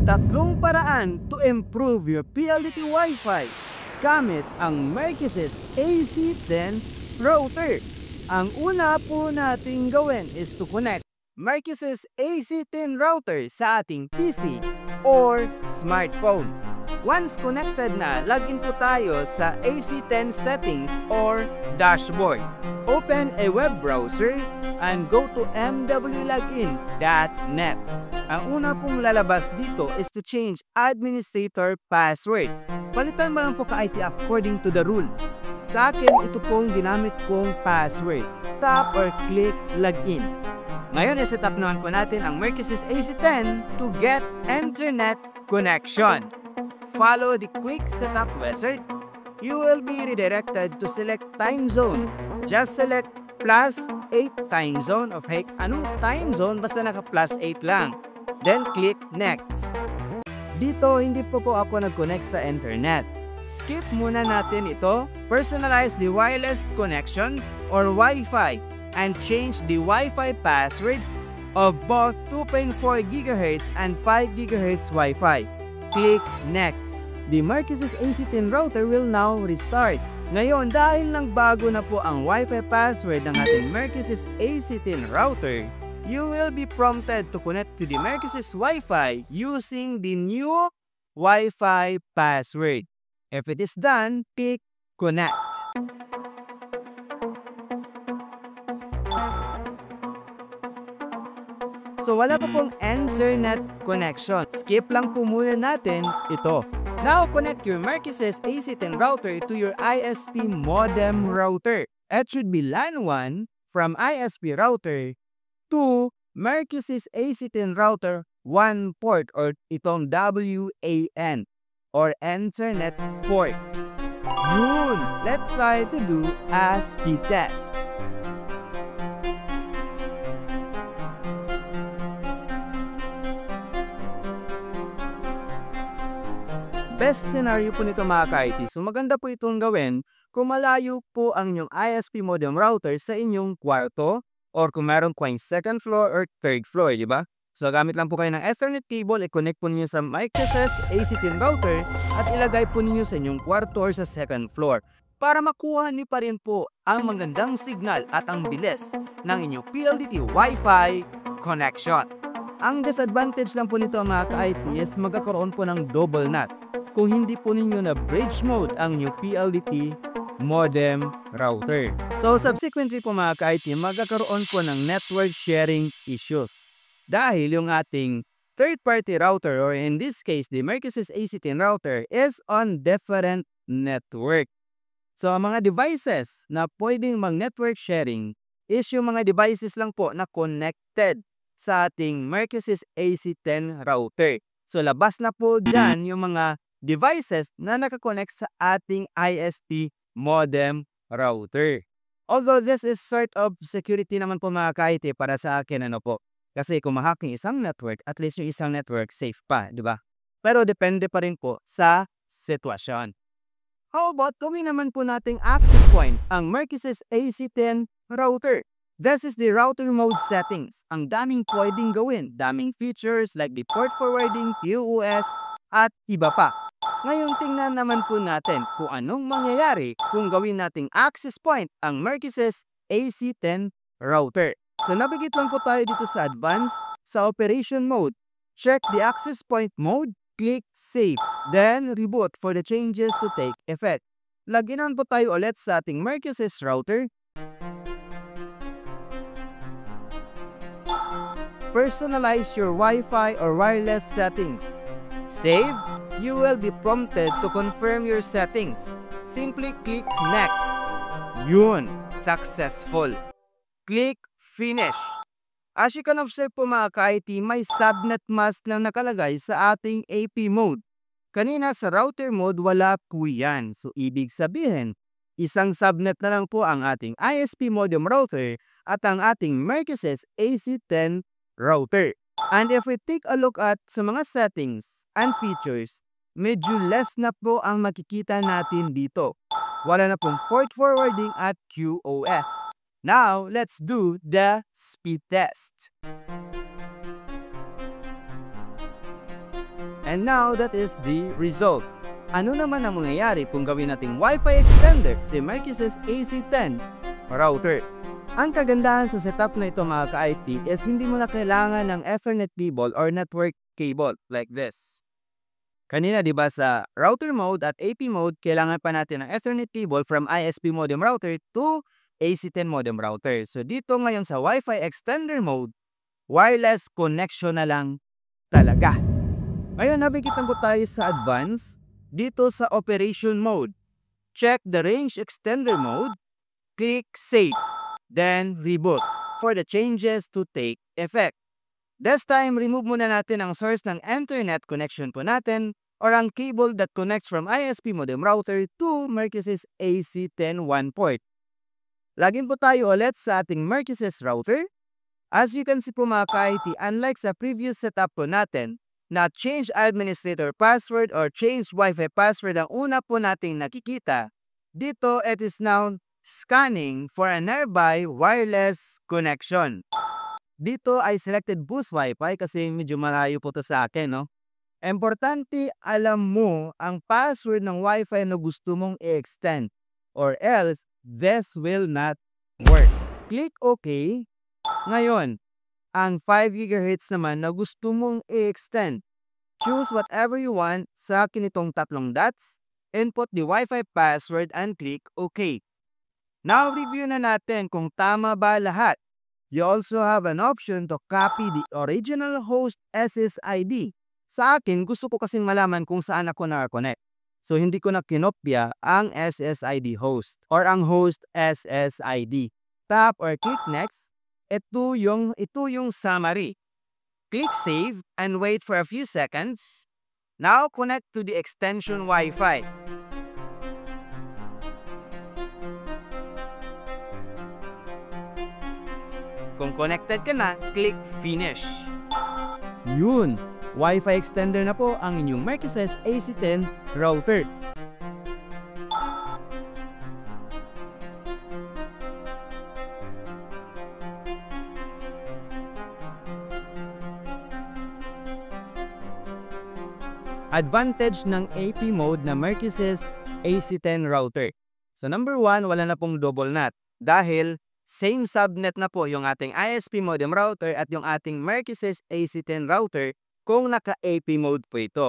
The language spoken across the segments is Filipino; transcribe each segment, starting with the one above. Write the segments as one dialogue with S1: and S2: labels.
S1: Tatlong paraan to improve your PLDT Wi-Fi gamit ang Mercosys AC10 router. Ang una po nating gawin is to connect Mercosys AC10 router sa ating PC or smartphone. Once connected na, login po tayo sa AC10 settings or dashboard. Open a web browser and go to mwlogin.net. Ang una pong lalabas dito is to change administrator password. Palitan mo lang po ka-IT according to the rules. Sa akin, ito pong ginamit kong password. Tap or click login. Ngayon, i-set up naman po natin ang Mercosys AC10 to get internet connection. Follow the quick setup wizard. You will be redirected to select time zone. Just select +8 time zone of anong time zone basta naka +8 lang. Then click next. Dito hindi po ako nag-connect sa internet. Skip muna natin ito. Personalize the wireless connection or Wi-Fi and change the Wi-Fi passwords of both 2.4 GHz and 5 GHz Wi-Fi. Click next. The Mercosys AC10 router will now restart. Ngayon, dahil lang bago na po ang Wi-Fi password ng ating Mercosys AC10 router, you will be prompted to connect to the Mercosys Wi-Fi using the new Wi-Fi password. If it is done, click connect. So wala pa pong internet connection. Skip lang po muna natin ito. Now connect your Mercosys AC10 router to your ISP modem router. It should be LAN 1 from ISP router to Mercosys AC10 router 1 port or itong WAN or Ethernet port. Yun! Let's try to do a speed test. Best scenario po nito mga ka-IT. So maganda po itong gawin kung malayo po ang inyong ISP modem router sa inyong kwarto or kung meron po yung second floor or third floor, di ba? So gamit lang po kayo ng Ethernet cable, i-connect po ninyo sa Mercosys AC10 router at ilagay po ninyo sa inyong kwarto or sa second floor para makuha niyo pa rin po ang magandang signal at ang bilis ng inyong PLDT Wi-Fi connection. Ang disadvantage lang po nito mga ka-IT is magkakaroon po ng double NAT kung hindi po ninyo na bridge mode ang inyong PLDT modem router. So subsequently po mga ka-IT, magkakaroon po ng network sharing issues. Dahil yung ating third-party router or in this case, the Mercosys AC10 router is on different network. So ang mga devices na pwedeng mag-network sharing is yung mga devices lang po na connected sa ating Mercosys AC10 router. So labas na po dyan yung mga devices na nakakonect sa ating ISP modem router. Although this is sort of security naman po mga ka-IT para sa akin po. Kasi kung ma-hacking isang network, at least yung isang network safe pa, di ba? Pero depende pa rin po sa sitwasyon. How about gawin naman po nating access point ang Mercosys AC10 router? This is the router mode settings. Ang daming pwedeng gawin. Daming features like the port forwarding, QoS, at iba pa. Ngayon tingnan naman po natin kung anong mangyayari kung gawin nating access point ang Mercosys AC10 router. So nabigit lang po tayo dito sa advanced, sa operation mode. Check the access point mode, click save, then reboot for the changes to take effect. Loginan po tayo ulit sa ating Mercosys router. Personalize your Wi-Fi or wireless settings. Save. You will be prompted to confirm your settings. Simply click next. Yun, successful. Click finish. As you can observe po mga ka-IT, may subnet mask lang nakalagay sa ating AP mode. Kanina sa router mode, wala po yan. So ibig sabihin, isang subnet na lang po ang ating ISP modem router at ang ating Mercosys AC10 router. And if we take a look at sa mga settings and features, medyo less na po ang makikita natin dito. Wala na pong port forwarding at QoS. Now, let's do the speed test. And now that is the result. Ano naman ang mangyayari kung gawin nating Wi-Fi extender si Mercusys AC10 router? Ang kagandahan sa setup na ito mga ka-IT is hindi mo na kailangan ng Ethernet cable or network cable like this. Kanina di ba sa router mode at AP mode, kailangan pa natin ng Ethernet cable from ISP modem router to AC10 modem router. So dito ngayon sa Wi-Fi extender mode, wireless connection na lang talaga. Ngayon nabigitan ko tayo sa advance. Dito sa operation mode, check the range extender mode, click save, then reboot for the changes to take effect. This time, remove muna natin ang source ng internet connection po natin or ang cable that connects from ISP modem router to Mercusys AC10 1 port. Login po tayo ulit sa ating Mercusys router. As you can see po mga ka-IT, unlike sa previous setup po natin, na change administrator password or change Wi-Fi password ang una po nating nakikita, dito it is now scanning for a nearby wireless connection. Dito ay selected boost Wi-Fi kasi medyo malayo po to sa akin, no? Importante alam mo ang password ng Wi-Fi na gusto mong i-extend or else this will not work. Click OK. Ngayon, ang 5 GHz naman na gusto mong i-extend. Choose whatever you want sa kinitong tatlong dots, input the Wi-Fi password and click OK. Now, review na natin kung tama ba lahat. You also have an option to copy the original host SSID. Sa akin, gusto ko kasing malaman kung saan ako na-connect. So, hindi ko na kinopya ang SSID host or ang host SSID. Tap or click next. Ito yung summary. Click save and wait for a few seconds. Now connect to the extension Wi-Fi. Kung connected ka na, click finish. Yun! Wi-Fi extender na po ang inyong Mercusys AC10 router. Advantage ng AP mode na Mercusys AC10 router. So number 1, wala na pong double NAT dahil same subnet na po yung ating ISP modem router at yung ating Mercusys AC10 router kung naka-AP mode po ito.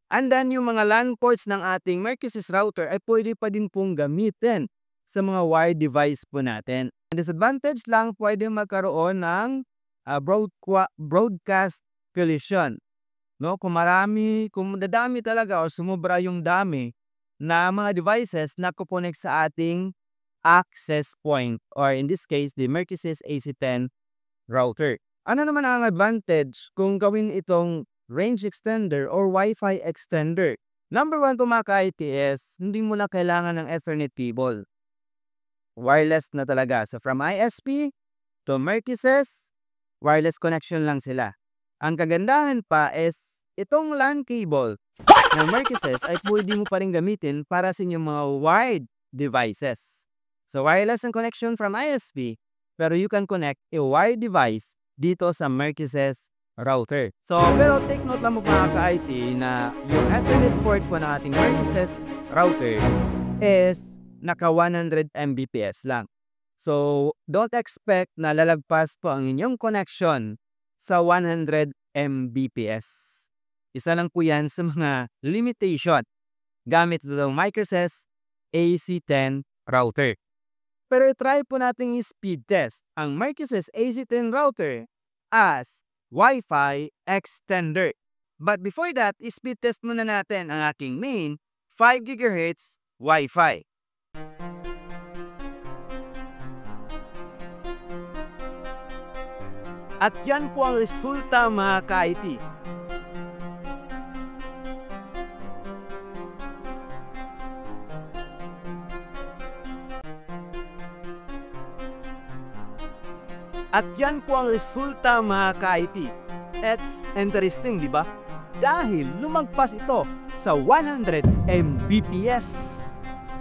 S1: And then yung mga LAN ports ng ating Mercusys router ay pwede pa din pong gamitin sa mga wired device po natin. Disadvantage lang, pwede magkaroon ng broadcast collision. No, kung dadami talaga o sumobra yung dami na mga devices na kuponek sa ating access point or in this case, the Mercusys AC10 router. Ano naman ang advantage kung gawin itong range extender or Wi-Fi extender? Number 1 po mga ka-IT is hindi mo na kailangan ng Ethernet cable. Wireless na talaga. So from ISP to Mercusys, wireless connection lang sila. Ang kagandahan pa is, itong LAN cable ng Mercusys ay pwede mo pa rin gamitin para sa inyong mga wired devices. So, wireless ang connection from ISP, pero you can connect a wired device dito sa Mercusys router. So, pero take note lang mo mga ka-IT na yung Ethernet port po ng ating Mercusys router is naka 100 Mbps lang. So, don't expect na lalagpas po ang inyong connection sa 100 Mbps. Isa lang po yan sa mga limitation gamit itong Mercusys AC10 router. Pero try po natin i-speed test ang Mercusys AC10 router as Wi-Fi extender. But before that, i-speed test muna natin ang aking main 5 GHz Wi-Fi. At yan po ang resulta mga ka-IT. At yan po ang resulta mga ka-IT. It's interesting, di ba? Dahil lumagpas ito sa 100 Mbps.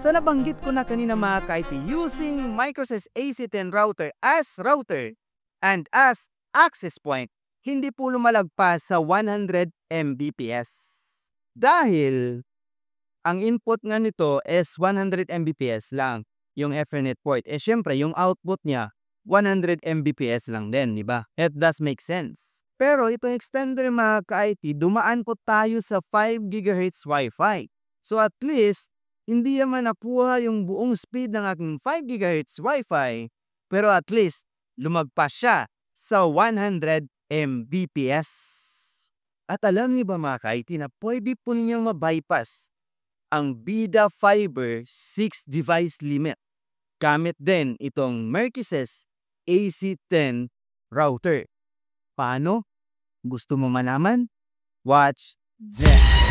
S1: Sa nabanggit ko na kanina mga ka-IT, using Mercusys AC10 router as router and as access point, hindi po lumalagpas sa 100 Mbps. Dahil ang input nga nito is 100 Mbps lang, yung Ethernet port. Syempre, yung output niya, 100 Mbps lang din, di ba? It does make sense. Pero itong extender mga ka-IT, dumaan po tayo sa 5 GHz Wi-Fi. So at least, hindi naman nakuha yung buong speed ng aking 5 GHz Wi-Fi, pero at least, lumagpas siya sa 100 Mbps. At alam niyo ba mga ka-IT na pwede po ninyong ma-bypass ang Bida Fiber 6 device limit gamit din itong Merkisys AC10 router. Paano? Gusto mo malaman? Watch this!